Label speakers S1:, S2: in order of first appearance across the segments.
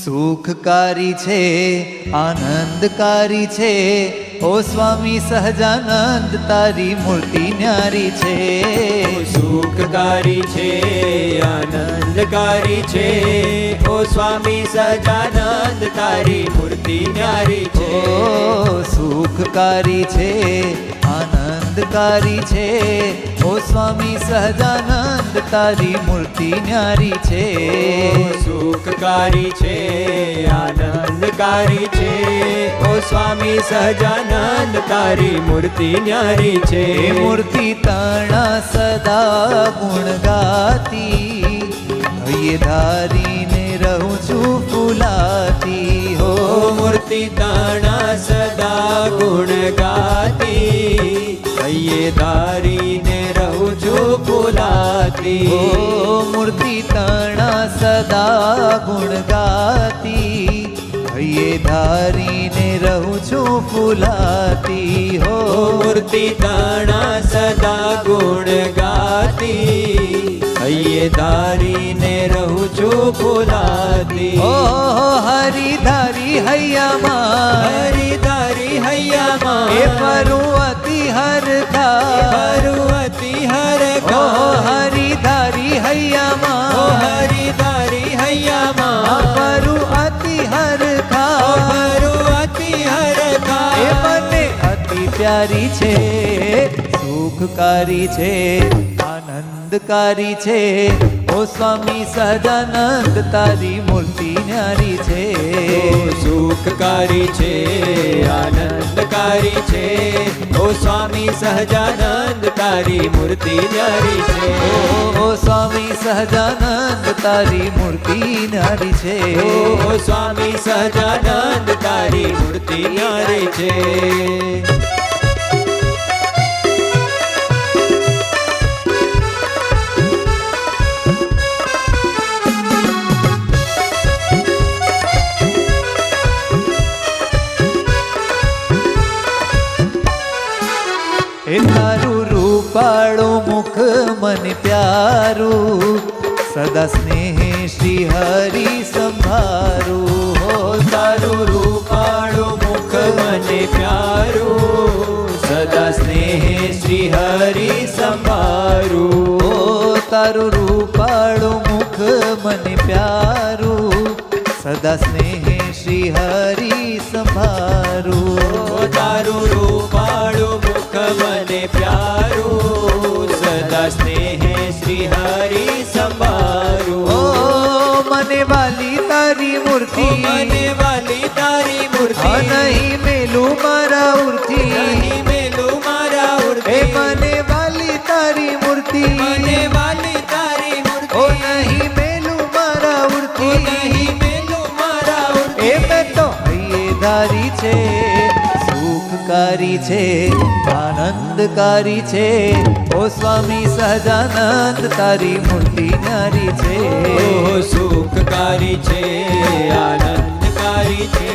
S1: સુખકારી છે આનંદકારી છે ઓ સ્વામી સહજાનંદ તારી મૂર્તિ ન્યારી છે
S2: સુખકારી છે આનંદકારી છે ઓ સ્વામી સહજાનંદ તારી મૂર્તિ ન્યારી છે
S1: ઓ સુખકારી છે આનંદકારી છે ઓ સ્વામી સહજાનંદ તારી મૂર્તિ ન્યારી છે
S2: સુખકારી છે આનંદકારી છે ઓ સ્વામી સહજાનંદ તારી મૂર્તિ ન્યારી છે
S1: મૂર્તિ તણા સદા ગુણ ગાતી હૈયે ધારીને રહું છું ફૂલાતી
S2: હો મૂર્તિ તણા સદા ગુણ ગાતી હૈયે ધારીને રહું છું ફૂલાતી
S1: હો મૂર્તિ તણા સદા ગુણ ગાતી હૈયે ધારીને રહું છું ફૂલાતી હો
S2: મૂર્તિ તણા સદા ગુણ ગાતી હૈયે ધારીને રહું છું ફૂલાતી
S1: ઓ હરિધારી હૈયામાં
S2: હરિધારી હૈયામાં
S1: એ પરુવતી હરખા
S2: પરુવતી હરખા
S1: હરિધારી હૈયામાં
S2: હરિધારી હૈયામાં
S1: પરુવતી હરખા
S2: પરુવતી હરખા
S1: એ મને અતિ પ્યારી છે સુખકારી છે આનંદકારી છે ઓ સ્વામી સહજાનંદ તારી મૂર્તિ ન્યારી છે
S2: સુખકારી છે આનંદકારી છે ઓ સ્વામી સહજાનંદ તારી મૂર્તિ ન્યારી છે
S1: ઓ સ્વામી સહજાનંદ તારી મૂર્તિ ન્યારી છે
S2: ઓ સ્વામી સહજાનંદ તારી મૂર્તિ ન્યારી છે
S1: એ તારું રૂપાળું મુખ મને પ્યારું સદા સ્નેહે શ્રી હરિ સંભારું
S2: હો તારું રૂપાળું મુખ મને પ્યારું સદા સ્નેહે શ્રી હરિ સંભારું
S1: હો તારું રૂપાળું મુખ મને પ્યારું સદા સ્નેહે શ્રી હરિ સંભારું
S2: તારું રૂપાળું મુખ મને પ્યારું સદા સ્નેહે શ્રી હરિ સંભારું
S1: ઓ મને વાલી તારી મૂર્તિ
S2: મને વાલી તારી મૂર્તિ
S1: નહીં મેલું મારા ઉરથી
S2: નહીં મેલું મારા ઉરથી
S1: એ મને વાલી તારી મૂર્તિ
S2: મને વાલી તારી મૂર્તિ
S1: ઓ નહીં મેલું મારા ઉરથી
S2: નહીં મેલું મારા ઉરથી
S1: એ મેં તો હૈયે ધારી છે સુખકારી છે આનંદકારી છે ઓ સ્વામી સહજાનંદ તારી મૂર્તિ ન્યારી છે
S2: ઓ સુખકારી છે આનંદકારી છે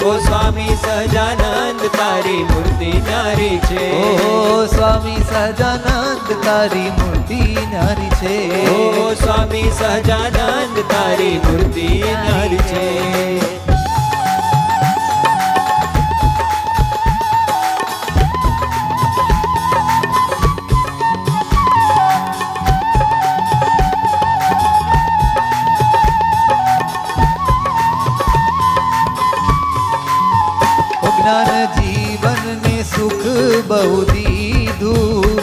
S2: ઓ સ્વામી સહજાનંદ તારી મૂર્તિ ન્યારી છે
S1: ઓ સ્વામી સહજાનંદ તારી મૂર્તિ ન્યારી છે
S2: ઓ સ્વામી સહજાનંદ તારી મૂર્તિ ન્યારી છે
S1: જ્ઞાન જીવનને સુખ બહુ દીધું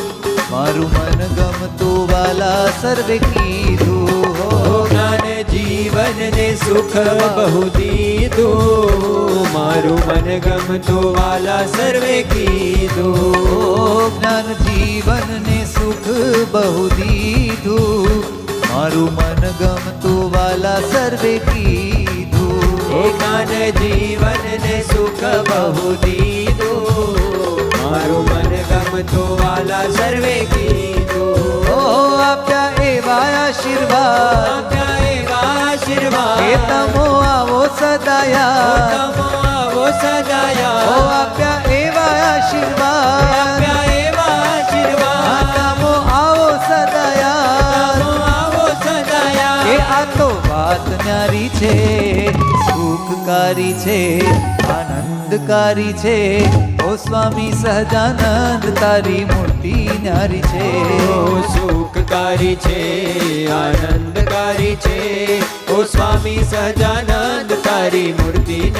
S1: મારું મન ગમતું વાલા સર્વે કીધું હો
S2: જ્ઞાન જીવનને સુખ બહુ દીધું મારું મન ગમતું વાલા સર્વે કીધું
S1: જ્ઞાન જીવનને સુખ બહુ દીધું મારું મન ગમતું વાલા સર્વે કીધું
S2: જ્ઞાન જીવનને સુખ બહુ દીધું મારું મન ગમતું વાલા સર્વે કીધું
S1: ઓ આપ્યા એવા આશીર્વાદ
S2: આપ્યા એવા આશીર્વાદ
S1: એ તમો આવો સદાયા
S2: તમો આવો સદાયા
S1: ઓ આપ્યા એવા આશીર્વાદ
S2: આપ્યા એવા આશીર્વાદ
S1: તમો આવો સદાયા
S2: તમો આવો સદાયા
S1: એ આ તો વાત વાત ન્યારી છે, સુખકારી છે, આનંદકારી છે, ઓ સ્વામી સહજાનંદ તારી મૂર્તિ ન્યારી છે.
S2: ઓ સુખકારી છે, આનંદકારી છે, ઓ સ્વામી સહજાનંદ તારી મૂર્તિ